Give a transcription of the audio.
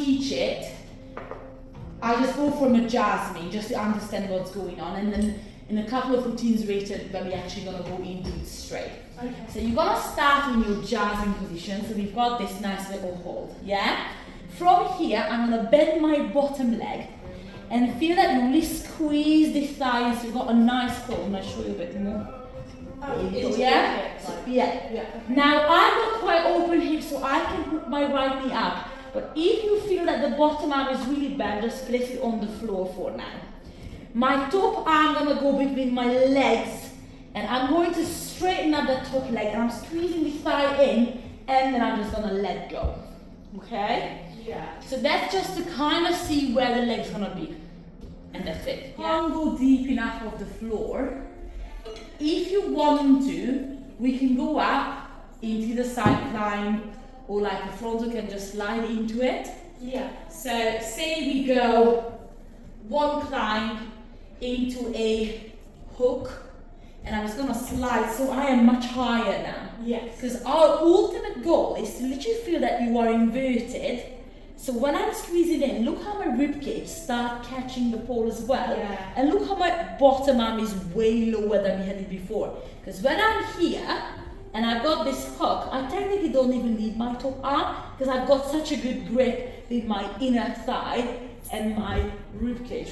teach it, I just go from a jasmine just to understand what's going on, and then in a couple of routines later, we're actually gonna go into it straight. Okay. So you're gonna start in your jasmine position. So we've got this nice little hold, yeah? From here, I'm gonna bend my bottom leg and feel that you really squeeze the thighs. So you've got a nice hold. I'm gonna show you a bit more. Yeah? Yeah. Now I've got quite open hips, so I can put my right knee up. But if you feel that the bottom arm is really bent, just place it on the floor for now. My top arm gonna go between my legs, and I'm going to straighten up the top leg, and I'm squeezing the thigh in, and then I'm just gonna let go. Okay? Yeah. So that's just to kind of see where the leg's gonna be. And that's it. Can't go deep enough off the floor. If you want to, we can go up into the side climb, or like the front, you can just slide into it. Yeah. So say we go one climb into a hook, and I'm just gonna slide, so I am much higher now. Yes. Because our ultimate goal is to literally feel that you are inverted. So when I'm squeezing in, look how my ribcage start catching the pole as well. Yeah. And look how my bottom arm is way lower than we had it before. Because when I'm here, and I've got this hook, I technically don't even need my top arm, because I've got such a good grip with my inner thigh and my ribcage.